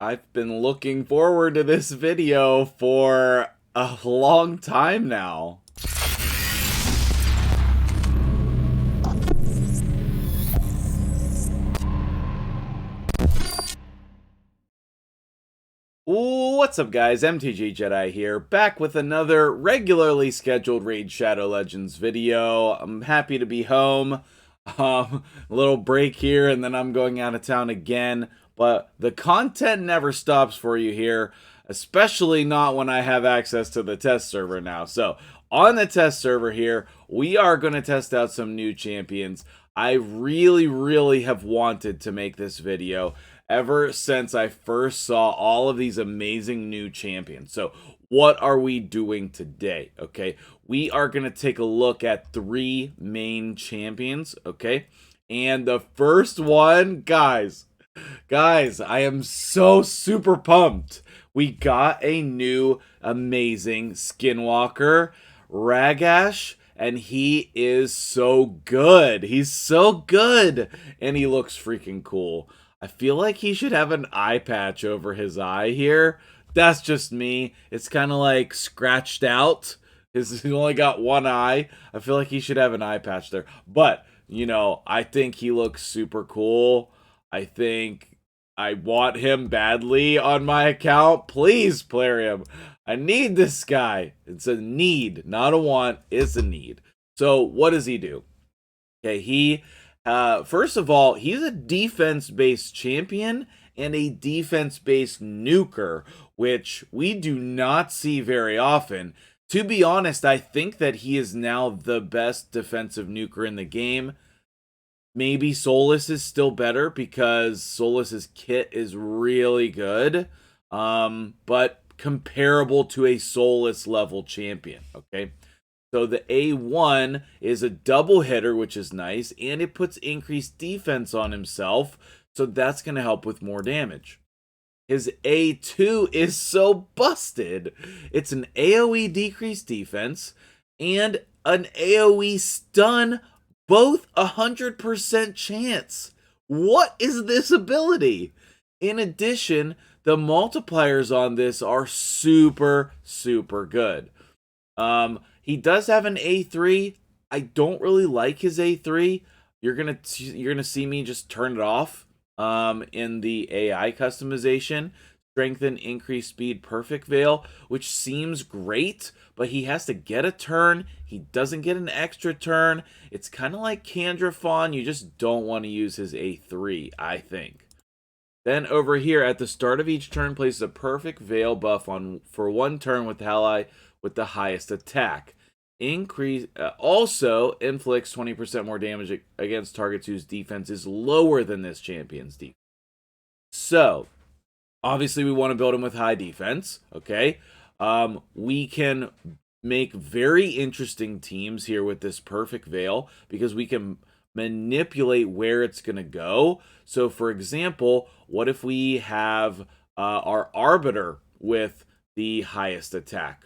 I've been looking forward to this video for a long time now. What's up guys, MtgJedi here, back with another regularly scheduled Raid Shadow Legends video. I'm happy to be home. A little break here and then I'm going out of town again, but the content never stops for you here, especially not when I have access to the test server now. So on the test server here, we are going to test out some new champions. I really have wanted to make this video ever since I first saw all of these amazing new champions. So what are we doing today? Okay, we are going to take a look at 3 main champions. Okay, and the first one, guys, I am so super pumped. We got a new amazing skinwalker, Ragash, and he is so good. He's so good, and he looks freaking cool. I feel like he should have an eye patch over his eye here. That's just me. It's kind of like scratched out. He only got one eye. I feel like he should have an eye patch there. But, you know, I think he looks super cool. I think I want him badly on my account. Please, player him. I need this guy. It's a need, not a want. It's a need. So, what does he do? Okay, first of all, he's a defense-based champion and a defense-based nuker, which we do not see very often. To be honest, I think that he is now the best defensive nuker in the game. Maybe Solus is still better because Solus's kit is really good, but comparable to a Solus level champion, okay? So the A1 is a double hitter, which is nice, and it puts increased defense on himself, so that's going to help with more damage. His A2 is so busted. It's an AoE decreased defense and an AoE stun, both 100% chance. What is this ability? In addition, the multipliers on this are super good. He does have an A3. I don't really like his A3. You're gonna see me just turn it off in the AI customization. Strengthen, increase speed, perfect veil, which seems great, but he has to get a turn. He doesn't get an extra turn. It's kind of like Candrafon. You just don't want to use his A3, I think. Then over here, at the start of each turn, places a perfect veil buff on for 1 turn with the ally with the highest attack. Also inflicts 20% more damage against targets whose defense is lower than this champion's defense. So, obviously we want to build him with high defense, okay? We can make very interesting teams here with this perfect veil because we can manipulate where it's going to go. So, for example, what if we have our Arbiter with the highest attack?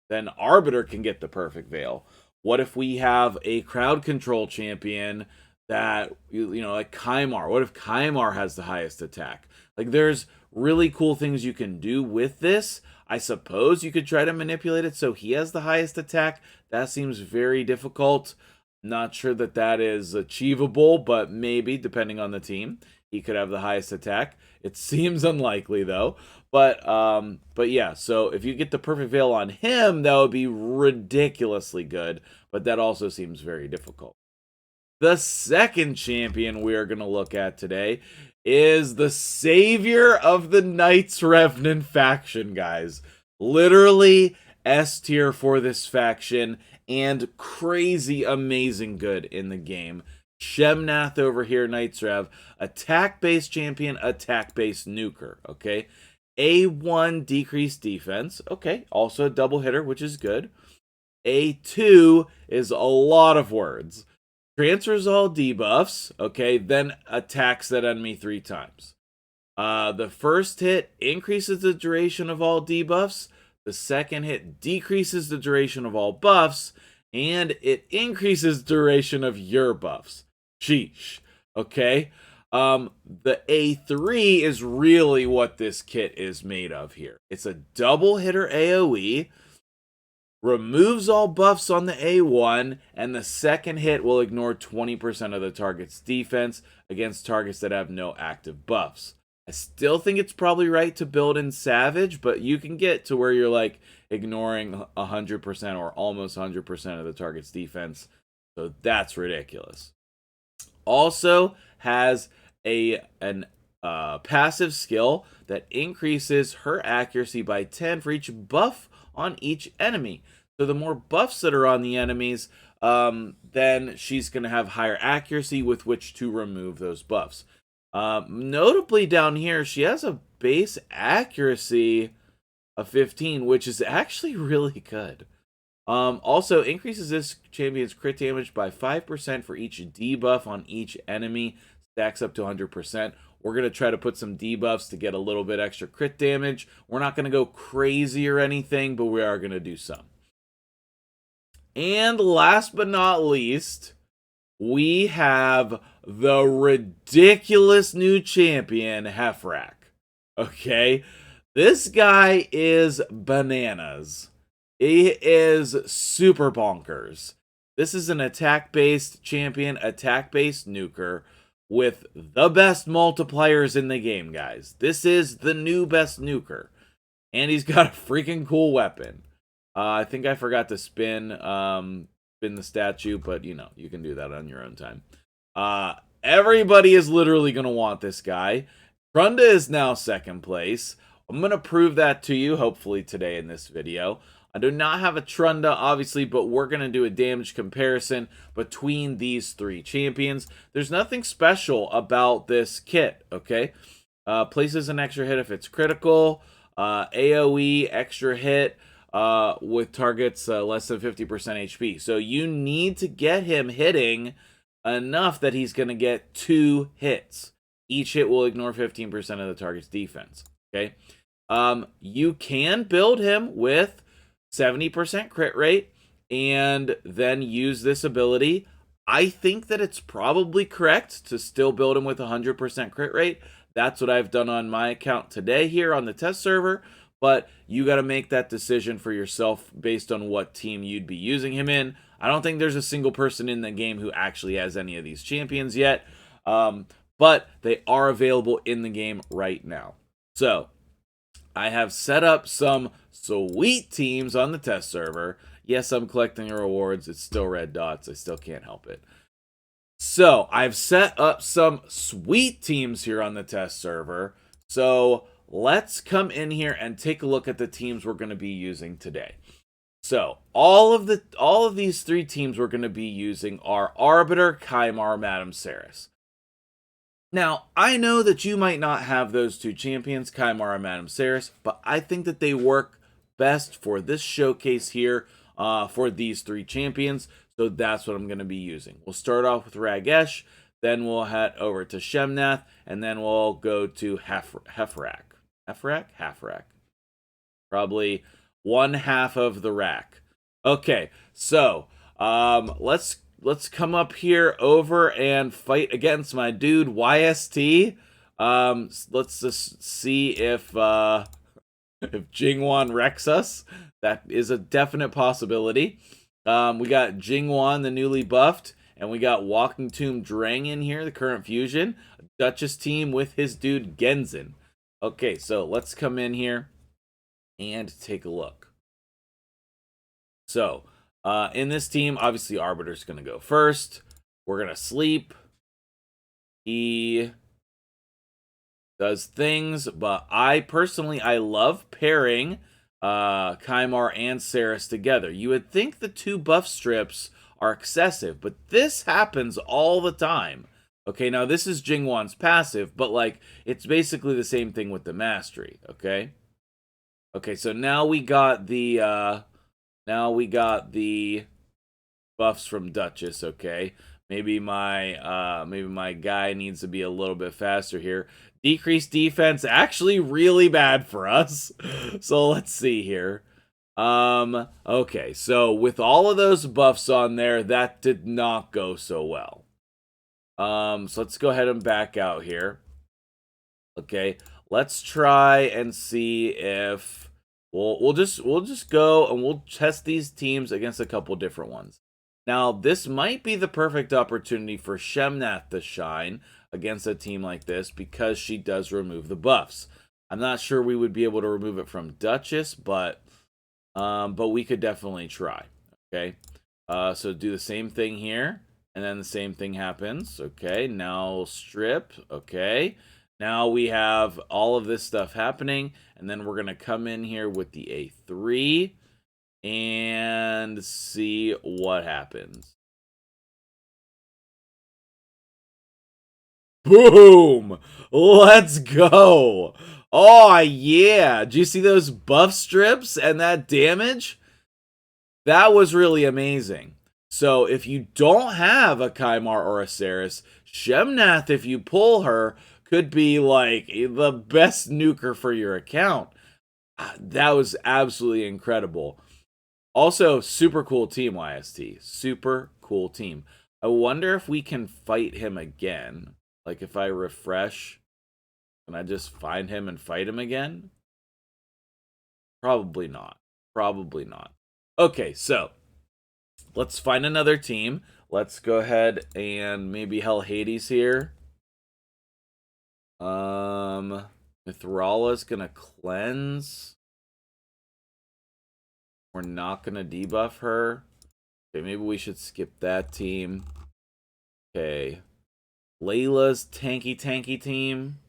Then Arbiter can get the perfect veil. What if we have a crowd control champion that, you know, like Kymar? What if Kymar has the highest attack? Like, there's really cool things you can do with this. I suppose you could try to manipulate it so he has the highest attack. That seems very difficult. Not sure that that is achievable, but maybe, depending on the team, he could have the highest attack. It seems unlikely, though. But yeah, so if you get the perfect veil on him, that would be ridiculously good. But that also seems very difficult. The second champion we are going to look at today is the savior of the Knights Revenant faction, guys. Literally S tier for this faction and crazy amazing good in the game. Shemnath over here, Knights Rev, attack-based champion, attack-based nuker, okay? A1 decreased defense, okay, also a double hitter, which is good. A2 is a lot of words. Transfers all debuffs, okay, then attacks that enemy 3 times. The first hit increases the duration of all debuffs. The second hit decreases the duration of all buffs. And it increases duration of your buffs. Sheesh. Okay. The A3 is really what this kit is made of here. It's a double hitter AoE, removes all buffs on the A1, and the second hit will ignore 20% of the target's defense against targets that have no active buffs. I still think it's probably right to build in Savage, but you can get to where you're like ignoring 100% or almost 100% of the target's defense. So that's ridiculous. Also has an passive skill that increases her accuracy by 10 for each buff on each enemy. So the more buffs that are on the enemies, then she's going to have higher accuracy with which to remove those buffs. Notably down here, she has a base accuracy of 15, which is actually really good. Also increases this champion's crit damage by 5% for each debuff on each enemy. Stacks up to 100%. We're going to try to put some debuffs to get a little bit extra crit damage. We're not going to go crazy or anything, but we are going to do some. And last but not least, we have the ridiculous new champion, Heffrack. Okay? This guy is bananas. He is super bonkers. This is an attack-based champion, attack-based nuker, with the best multipliers in the game, guys. This is the new best nuker. And he's got a freaking cool weapon. I think I forgot to spin the statue, but you know, you can do that on your own time. Everybody is literally going to want this guy. Trunda is now second place. I'm going to prove that to you, hopefully today in this video. I do not have a Trunda, obviously, but we're going to do a damage comparison between these three champions. There's nothing special about this kit, okay? Places an extra hit if it's critical. AoE, extra hit with targets less than 50% HP. So you need to get him hitting enough that he's going to get 2 hits. Each hit will ignore 15% of the target's defense, okay? You can build him with 70% crit rate and then use this ability. I think that it's probably correct to still build him with 100% crit rate. That's what I've done on my account today here on the test server, but you got to make that decision for yourself based on what team you'd be using him in. I don't think there's a single person in the game who actually has any of these champions yet, but they are available in the game right now. So I have set up some sweet teams on the test server. Yes, I'm collecting rewards. It's still red dots. I still can't help it. So I've set up some sweet teams here on the test server. So let's come in here and take a look at the teams we're going to be using today. So all of these 3 teams we're going to be using are Arbiter, Kymar, Madame Seris. Now, I know that you might not have those 2 champions, Kymar and Madame Seris, but I think that they work best for this showcase here for these 3 champions, so that's what I'm going to be using. We'll start off with Ragash, then we'll head over to Shemnath, and then we'll go to Heffrack. Heffrack? Probably 1/2 of the rack. Okay, so let's come up here over and fight against my dude YST. Let's just see if Jingwan wrecks us. That is a definite possibility. We got Jingwan, the newly buffed, and we got Walking Tomb Drang in here, the current fusion. Duchess team with his dude Genzin. Okay, so let's come in here and take a look. So, in this team, obviously Arbiter's going to go first. We're going to sleep. He does things, but I personally love pairing Kymar and Seris together. You would think the 2 buff strips are excessive, but this happens all the time. Okay, now this is Jingwan's passive, but like it's basically the same thing with the mastery, okay? Okay, so now we got the buffs from Duchess, okay? Maybe my guy needs to be a little bit faster here. Decreased defense, actually really bad for us. So let's see here. Okay, so with all of those buffs on there, that did not go so well. So let's go ahead and back out here. Okay, let's try and see if we'll just go and we'll test these teams against a couple different ones. Now, this might be the perfect opportunity for Shemnath to shine against a team like this because she does remove the buffs. I'm not sure we would be able to remove it from Duchess, but we could definitely try. Okay, so do the same thing here, and then the same thing happens. Okay, now strip. Okay, now we have all of this stuff happening, and then we're gonna come in here with the A3 and see what happens. Boom! Let's go! Oh, yeah! Do you see those buff strips and that damage? That was really amazing. So if you don't have a Kymar or a Saris, Shemnath, if you pull her, could be like the best nuker for your account. That was absolutely incredible. Also, super cool team, YST. Super cool team. I wonder if we can fight him again. Like, if I refresh, can I just find him and fight him again? Probably not. Probably not. Okay, so let's find another team. Let's go ahead and maybe Hell Hades here. Mithrala's gonna cleanse. We're not gonna debuff her. Okay, maybe we should skip that team. Okay. Layla's tanky team.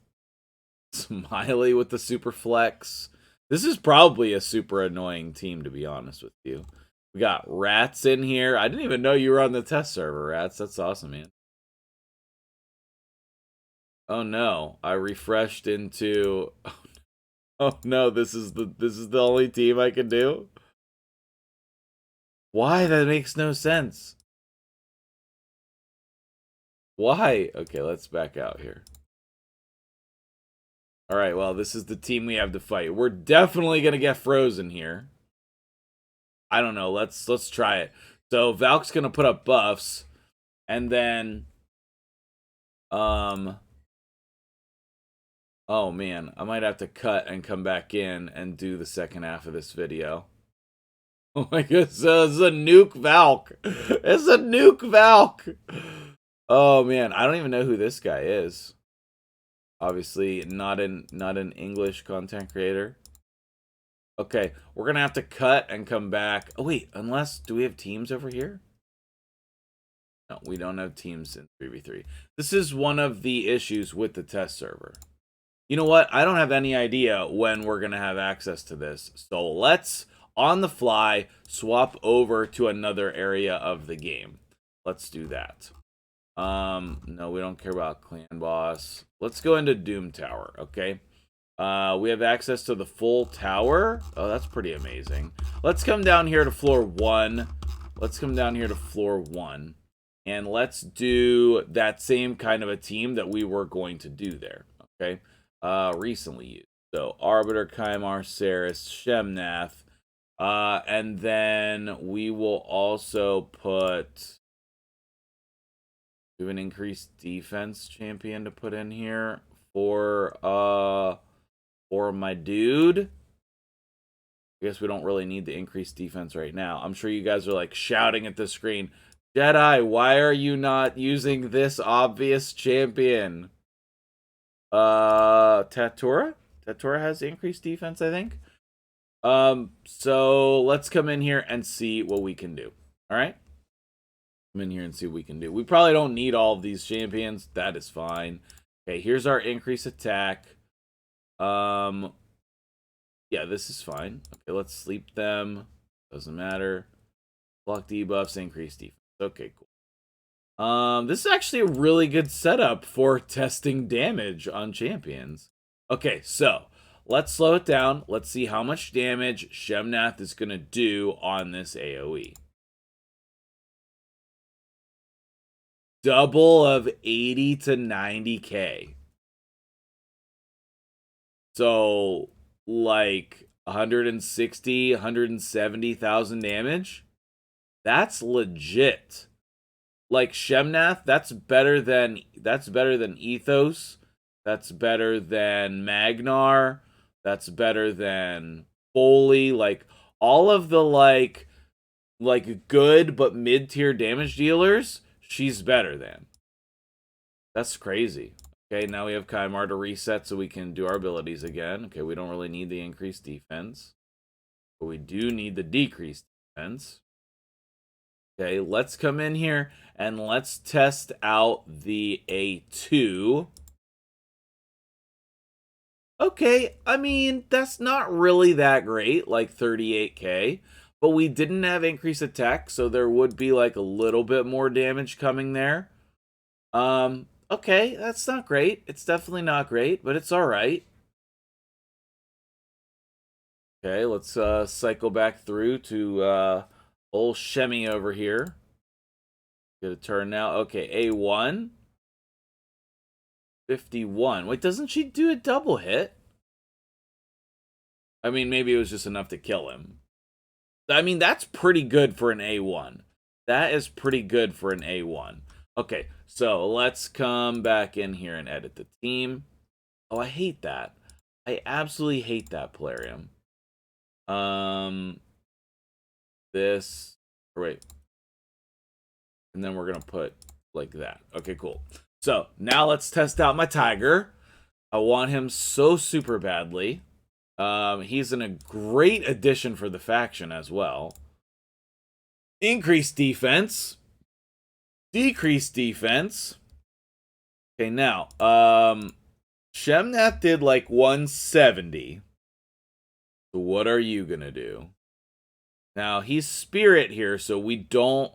Smiley with the super flex. This is probably a super annoying team, to be honest with you. We got Rats in here. I didn't even know you were on the test server, Rats. That's awesome, man. Oh no, I refreshed into. Oh no, this is the only team I can do. Why? That makes no sense. Why? Okay, let's back out here. All right, well, this is the team we have to fight. We're definitely gonna get frozen here. I don't know. Let's try it. So Valk's gonna put up buffs, and then, oh man, I might have to cut and come back in and do the second half of this video. Oh my goodness, it's a nuke Valk. It's a nuke Valk. Oh man, I don't even know who this guy is. Obviously, not an English content creator. Okay, we're gonna have to cut and come back. Oh wait, unless, do we have teams over here? No, we don't have teams in 3v3. This is one of the issues with the test server. You know what? I don't have any idea when we're gonna have access to this. So let's, on the fly, swap over to another area of the game. Let's do that. No, we don't care about clan boss. Let's go into Doom Tower, okay? We have access to the full tower. Oh, that's pretty amazing. Let's come down here to floor 1. Let's come down here to floor 1. And let's do that same kind of a team that we were going to do there, okay? Recently used. So, Arbiter, Kymar, Saris, Shemnath. And then we will also put... We have an increased defense champion to put in here for my dude. I guess we don't really need the increased defense right now. I'm sure you guys are like shouting at the screen, Jedi, why are you not using this obvious champion? Tatura? Tatura has increased defense, I think. So let's come in here and see what we can do. All right? Come in here and see what we can do. We probably don't need all of these champions. That is fine. Okay, here's our increased attack. Yeah, this is fine. Okay, let's sleep them. Doesn't matter. Block debuffs, increase defense. Okay, cool. This is actually a really good setup for testing damage on champions. Okay, so let's slow it down. Let's see how much damage Shemnath is going to do on this AoE. Double of 80 to 90k. So, like 160, 170,000 damage. That's legit. like Shemnath, that's better than Ethos. That's better than Magnar. That's better than Foley. Like all of the like good but mid-tier damage dealers, she's better than. That's crazy. Okay, now we have Kymar to reset so we can do our abilities again. Okay, we don't really need the increased defense, but we do need the decreased defense. Okay, let's come in here and let's test out the A2. Okay, I mean, that's not really that great, like 38k, but we didn't have increased attack, so there would be like a little bit more damage coming there. Okay, that's not great. It's definitely not great, but it's all right. Okay, let's cycle back through to old Shemmy over here. Get a turn now. Okay, A1. 51. Wait, doesn't she do a double hit? I mean, maybe it was just enough to kill him. I mean, that's pretty good for an A1. That is pretty good for an A1. Okay, so let's come back in here and edit the team. Oh, I hate that. I absolutely hate that, Polarium. This, wait. And then we're going to put like that. Okay, cool. So now let's test out my Tiger. I want him so super badly. He's a great addition for the faction as well. Increased defense. Decreased defense. Okay, now, Shemnath did like 170. So what are you gonna do? Now, he's Spirit here, so we don't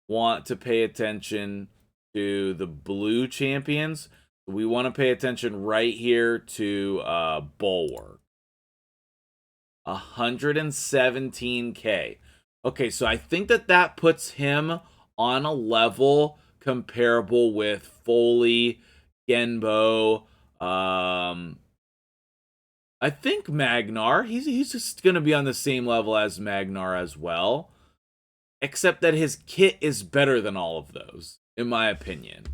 want to pay attention to the blue champions. We want to pay attention right here to Bulwark. 117k. Okay, so I think that puts him on a level comparable with Foley, Genbo, I think Magnar. He's just gonna be on the same level as Magnar as well. Except that his kit is better than all of those, in my opinion.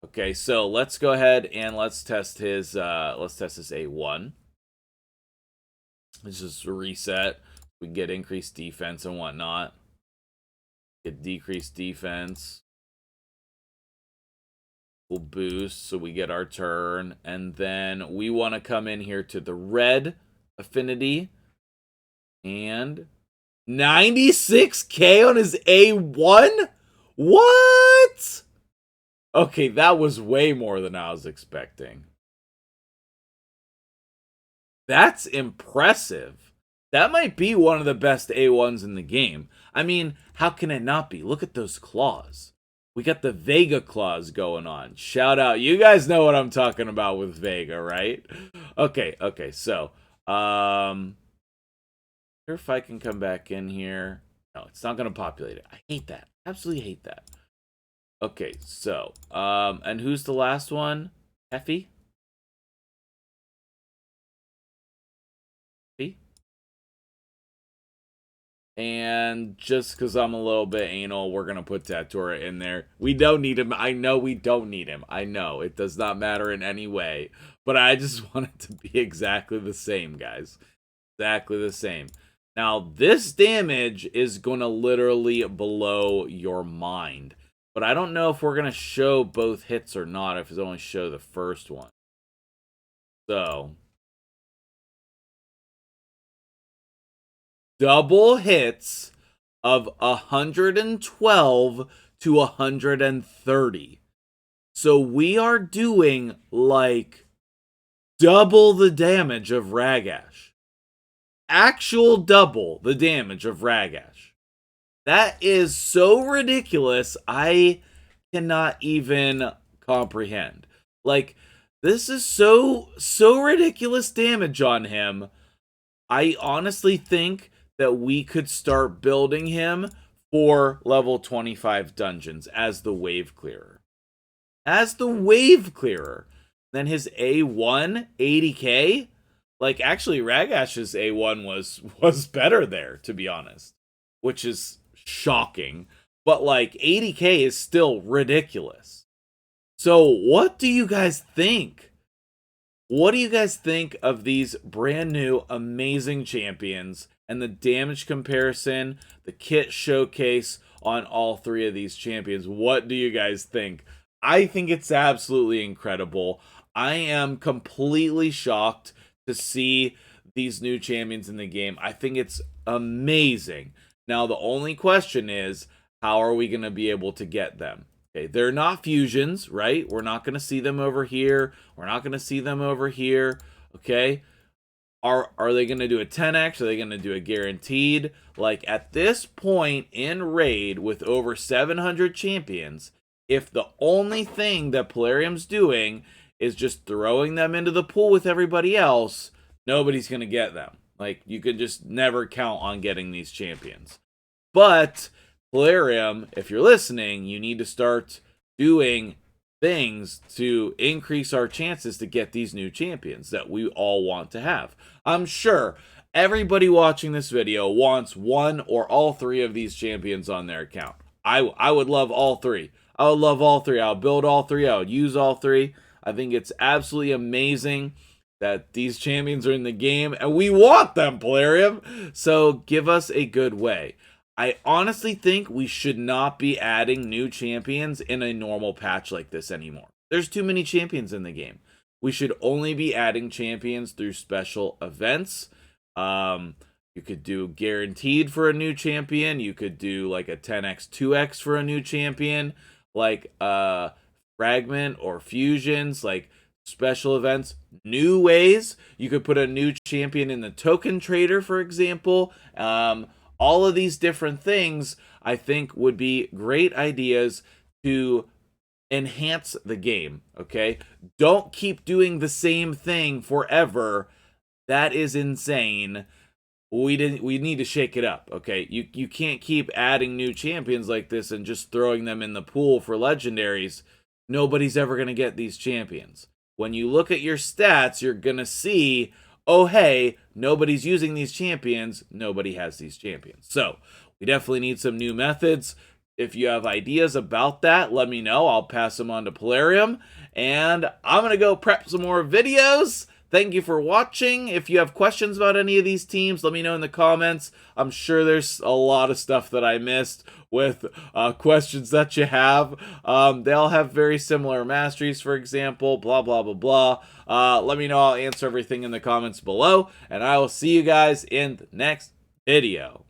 Okay, so let's go ahead and let's test his A1. Let's just reset. We get increased defense and whatnot. Get decreased defense. We'll boost, so we get our turn. And then we want to come in here to the red affinity. And 96k on his A1? What? Okay, that was way more than I was expecting. That's impressive. That might be one of the best A1s in the game. I mean, how can it not be? Look at those claws. We got the Vega claws going on. Shout out. You guys know what I'm talking about with Vega, right? Okay, so, if I can come back in here. No, it's not going to populate it. I hate that. Absolutely hate that. Okay, so, and who's the last one? Heffy? And just because I'm a little bit anal, we're going to put Tatura in there. We don't need him. I know we don't need him. I know. It does not matter in any way. But I just want it to be exactly the same, guys. Exactly the same. Now, this damage is going to literally blow your mind. But I don't know if we're going to show both hits or not, if it's only show the first one. So, double hits of 112 to 130. So we are doing like double the damage of Ragash. Actual double the damage of Ragash. That is so ridiculous, I cannot even comprehend. Like, this is so ridiculous damage on him. I honestly think that we could start building him for level 25 dungeons as the wave clearer. As the wave clearer. Then his A1, 80k? Like, actually, Ragash's A1 was better there, to be honest. Which is shocking. but like 80K is still ridiculous. So what do you guys think? What do you guys think of these brand new amazing champions and the damage comparison, the kit showcase on all three of these champions? What do you guys think? I think it's absolutely incredible. I am completely shocked to see these new champions in the game. I think it's amazing. Now, the only question is, how are we going to be able to get them? Okay, they're not fusions, right? We're not going to see them over here. We're not going to see them over here. Okay, are they going to do a 10x? Are they going to do a guaranteed? Like, at this point in Raid with over 700 champions, if the only thing that Plarium's doing is just throwing them into the pool with everybody else, nobody's going to get them. Like, you could just never count on getting these champions. But Plarium, if you're listening, you need to start doing things to increase our chances to get these new champions that we all want to have. I'm sure everybody watching this video wants one or all three of these champions on their account. I would love all three. I would love all three. I'll build all three. I would use all three. I think it's absolutely amazing that these champions are in the game, and we want them, Plarium. So give us a good way. I honestly think we should not be adding new champions in a normal patch like this anymore. There's too many champions in the game. We should only be adding champions through special events. You could do guaranteed for a new champion. You could do like a 10x, 2x for a new champion. Like fragment or fusions, like special events. New ways. You could put a new champion in the token trader, for example. All of these different things, I think, would be great ideas to enhance the game, okay? Don't keep doing the same thing forever. That is insane. We need to shake it up, okay? You can't keep adding new champions like this and just throwing them in the pool for legendaries. Nobody's ever going to get these champions. When you look at your stats, you're going to see, oh, hey, nobody's using these champions. Nobody has these champions. So we definitely need some new methods. If you have ideas about that, let me know. I'll pass them on to Plarium. And I'm going to go prep some more videos. Thank you for watching. If you have questions about any of these teams, let me know in the comments. I'm sure there's a lot of stuff that I missed with questions that you have. They all have very similar masteries, for example, blah, blah, blah, blah. Let me know. I'll answer everything in the comments below, and I will see you guys in the next video.